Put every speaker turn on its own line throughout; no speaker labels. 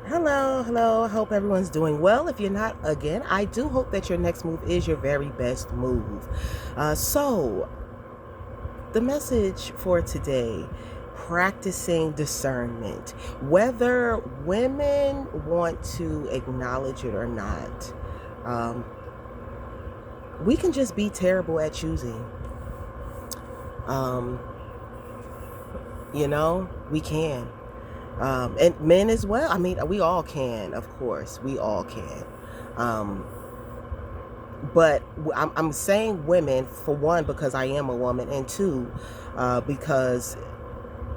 Hello. I hope everyone's doing well. If you're not, again, I do hope that your next move is your very best move. So, the message for today, practicing discernment. Whether women want to acknowledge it or not, um, we can just be terrible at choosing. Um, we can. And men as well. I mean, we all can, of course. We all can. Um, but I'm saying women, for one, because I am a woman, and two, because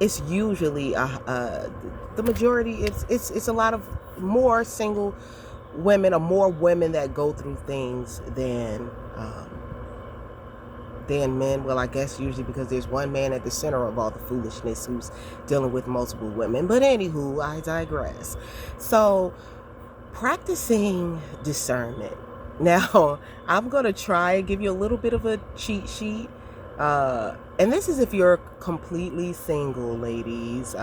it's usually the majority. It's a lot of more single women, or more women that go through things than men. Well, I guess usually because there's one man at the center of all the foolishness who's dealing with multiple women. But anywho, I digress. So, practicing discernment. Now, I'm going to try and give you a little bit of a cheat sheet. And this is if you're completely single, ladies.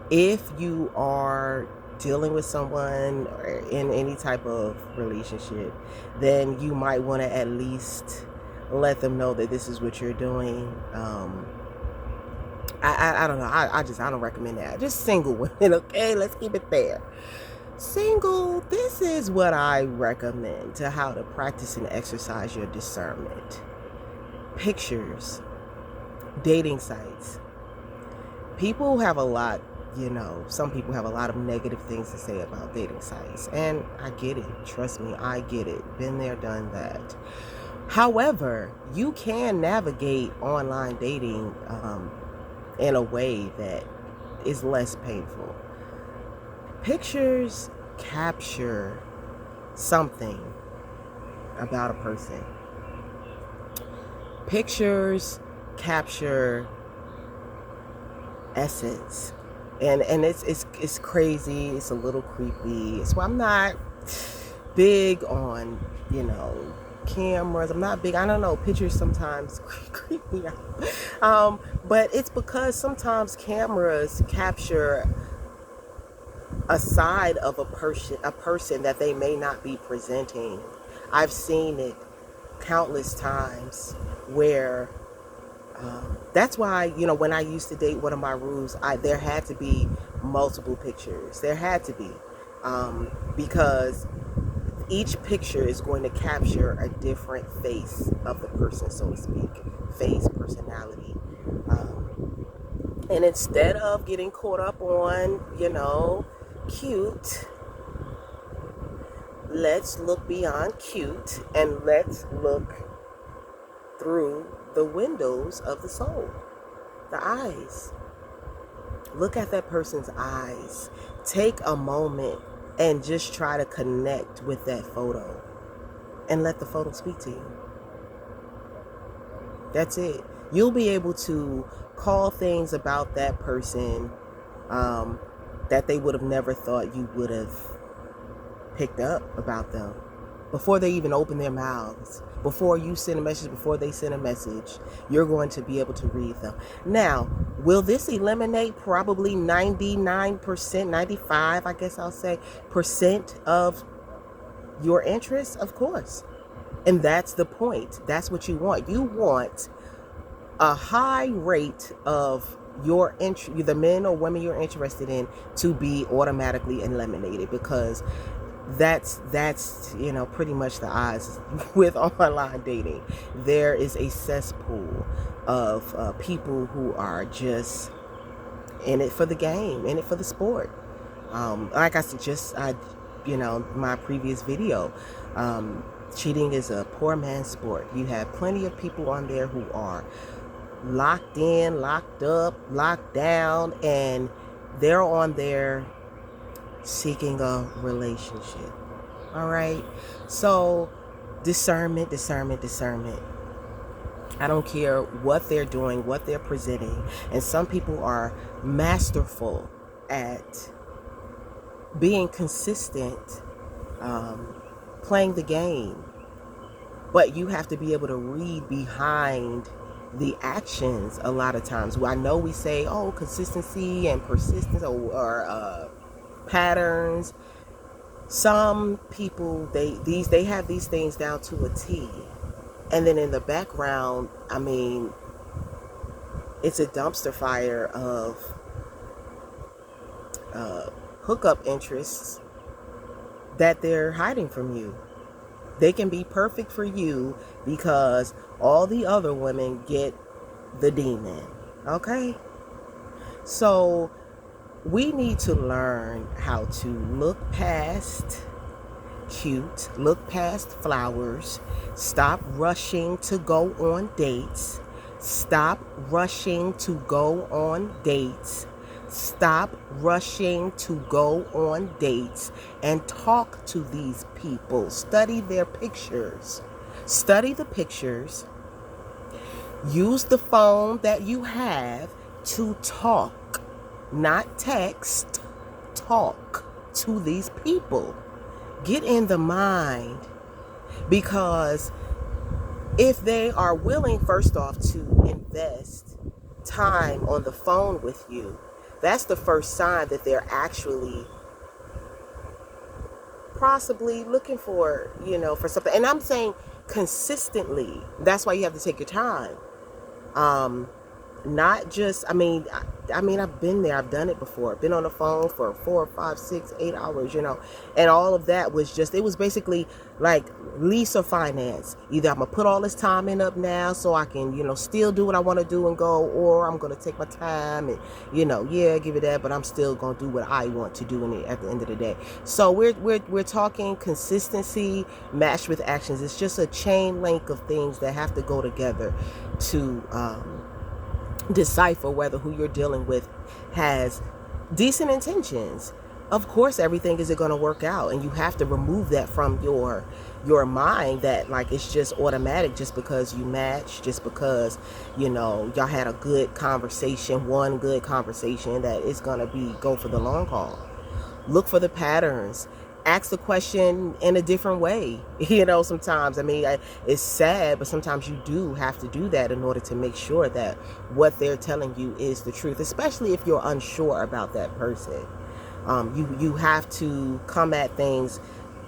If you are dealing with someone or in any type of relationship, then you might want to at least let them know that this is what you're doing. I don't know. I don't recommend that. Just single women, okay? Let's keep it there. Single, this is what I recommend to how to practice and exercise your discernment. Pictures, dating sites. People have a lot, some people have a lot of negative things to say about dating sites. And I get it. Trust me, I get it. Been there, done that. However, you can navigate online dating in a way that is less painful. Pictures capture something about a person. Pictures capture essence. And it's crazy. It's a little creepy. So I'm not big on, cameras. I'm not big. I don't know. Pictures sometimes creep me out. But it's because sometimes cameras capture a side of a person that they may not be presenting. I've seen it countless times where that's why, when I used to date one of my rules, there had to be multiple pictures. There had to be, because each picture is going to capture a different face of the person, so to speak. Face, personality. And instead of getting caught up on, cute, let's look beyond cute and let's look through the windows of the soul, the eyes. Look at that person's eyes. Take a moment and just try to connect with that photo and let the photo speak to you. That's it. You'll be able to call things about that person that they would have never thought you would have picked up about them before they even open their mouths. Before you send a message, before they send a message, you're going to be able to read them. Now, will this eliminate probably 99%, 95, I guess I'll say, percent of your interests? Of course. And that's the point. That's what you want. You want a high rate of the men or women you're interested in to be automatically eliminated, because that's pretty much the odds with online dating. There is a cesspool of people who are just in it for the game, in it for the sport. Like I said, my previous video, cheating is a poor man's sport. You have plenty of people on there who are locked in, locked up, locked down, and they're on there seeking a relationship. All right. So discernment. I don't care what they're doing, what they're presenting. And some people are masterful at being consistent, playing the game. But you have to be able to read behind the actions a lot of times. Well, I know we say, consistency and persistence, or patterns. Some people, they have these things down to a T. And then in the background, I mean, it's a dumpster fire of hookup interests that they're hiding from you. They can be perfect for you because all the other women get the demon. Okay? So we need to learn how to look past cute, look past flowers, stop rushing to go on dates, stop rushing to go on dates, stop rushing to go on dates, and talk to these people. Study their pictures. Study the pictures. Use the phone that you have to talk, not text. Talk to these people. Get in the mind, because if they are willing, first off, to invest time on the phone with you, that's the first sign that they're actually possibly looking for, for something. And I'm saying consistently. That's why you have to take your time. Not just, I've been there. I've done it before. I've been on the phone for 4, 5, 6, 8 hours, and all of that was just, it was basically like lease or finance. Either I'm going to put all this time in up now so I can, still do what I want to do and go, or I'm going to take my time and, give it that, but I'm still going to do what I want to do at the end of the day. So we're talking consistency matched with actions. It's just a chain link of things that have to go together to, decipher whether who you're dealing with has decent intentions. Of course, everything isn't going to work out, and you have to remove that from your mind, that like it's just automatic just because you match, just because y'all had a good conversation, one good conversation, that it's going to go for the long haul. Look for the patterns. Ask the question in a different way. Sometimes, it's sad, but sometimes you do have to do that in order to make sure that what they're telling you is the truth, especially if you're unsure about that person. You have to come at things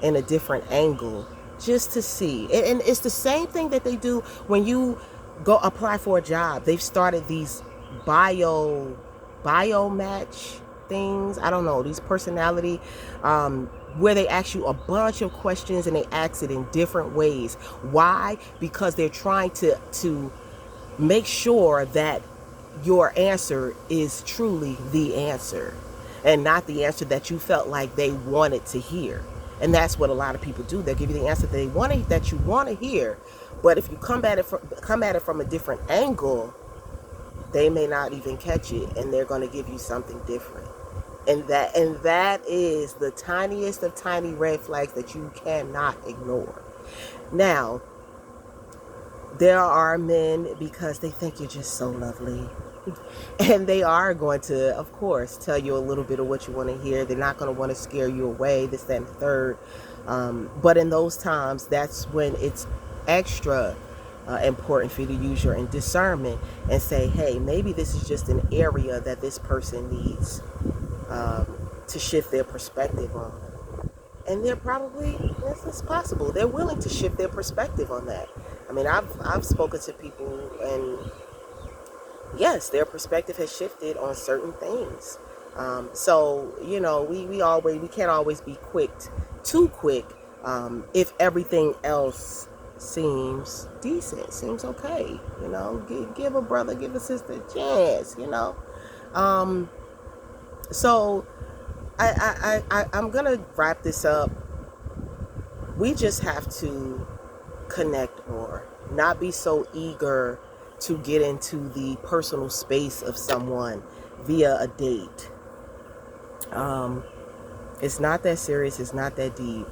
in a different angle just to see. And it's the same thing that they do when you go apply for a job. They've started these bio match things. I don't know, these personality, where they ask you a bunch of questions and they ask it in different ways. Why? Because they're trying to make sure that your answer is truly the answer and not the answer that you felt like they wanted to hear. And that's what a lot of people do. They'll give you the answer that you want to hear, but if you come at it from a different angle, they may not even catch it, and they're going to give you something different. And that is the tiniest of tiny red flags that you cannot ignore. Now, there are men, because they think you're just so lovely, and they are going to, of course, tell you a little bit of what you want to hear. They're not going to want to scare you away, this, that, and the third. But in those times, that's when it's extra important for you to use your discernment and say, hey, maybe this is just an area that this person needs to shift their perspective on. And they're probably, it's possible, they're willing to shift their perspective on that. I've spoken to people, and yes, their perspective has shifted on certain things. So we can't always be too quick, if everything else seems decent, seems okay. Give a brother, give a sister a chance. So I'm gonna wrap this up. We just have to connect more, not be so eager to get into the personal space of someone via a date. It's not that serious, it's not that deep.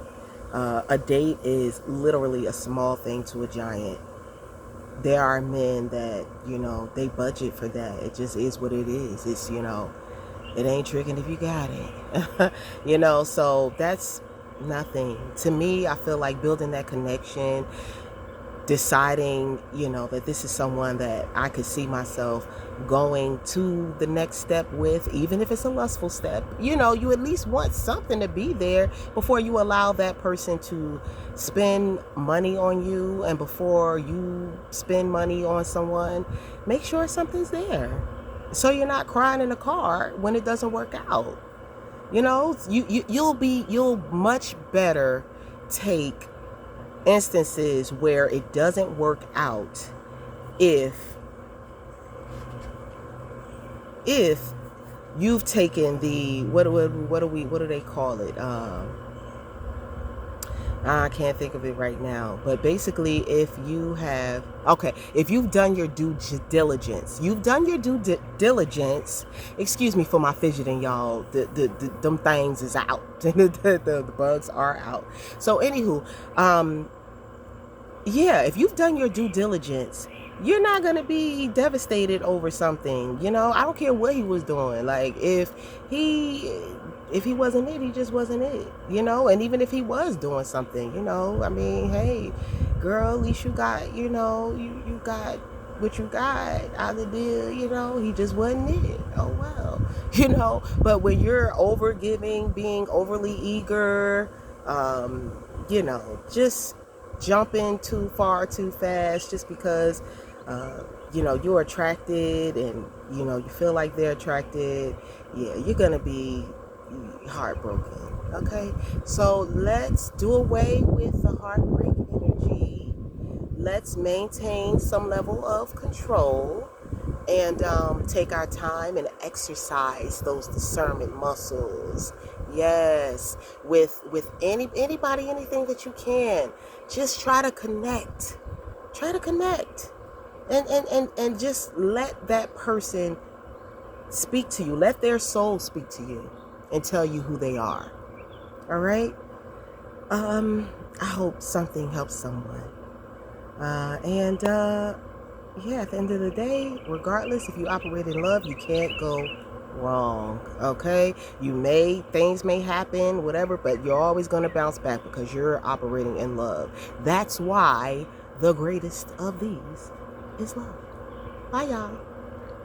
A date is literally a small thing to a giant. There are men that, they budget for that. It just is what it is. It's, it ain't tricking if you got it. So that's nothing. To me, I feel like building that connection, deciding, that this is someone that I could see myself going to the next step with, even if it's a lustful step. You at least want something to be there before you allow that person to spend money on you. And before you spend money on someone, make sure something's there, so you're not crying in the car when it doesn't work out. You'll much better take instances where it doesn't work out if you've taken the what do they call it? I can't think of it right now, but basically, if you've done your due diligence, excuse me for my fidgeting, y'all, them things is out. The bugs are out. So anywho, if you've done your due diligence, you're not going to be devastated over something. I don't care what he was doing. Like, if he wasn't it, he just wasn't it. And even if he was doing something, I mean, hey, girl, at least you got, you got what you got out of the deal. He just wasn't it. Oh well. But when you're over giving, being overly eager, just jumping too far too fast just because you're attracted, and you feel like they're attracted, you're gonna be heartbroken. Okay, so let's do away with the heartbreak energy. Let's maintain some level of control, and take our time and exercise those discernment muscles. Yes, with anybody, anything that you can. Just try to connect. And just let that person speak to you. Let their soul speak to you and tell you who they are. All right? I hope something helps someone. At the end of the day, regardless if you operate in love, you can't go wrong. Okay? Things may happen, whatever, but you're always going to bounce back because you're operating in love. That's why the greatest of these is love. Bye, y'all.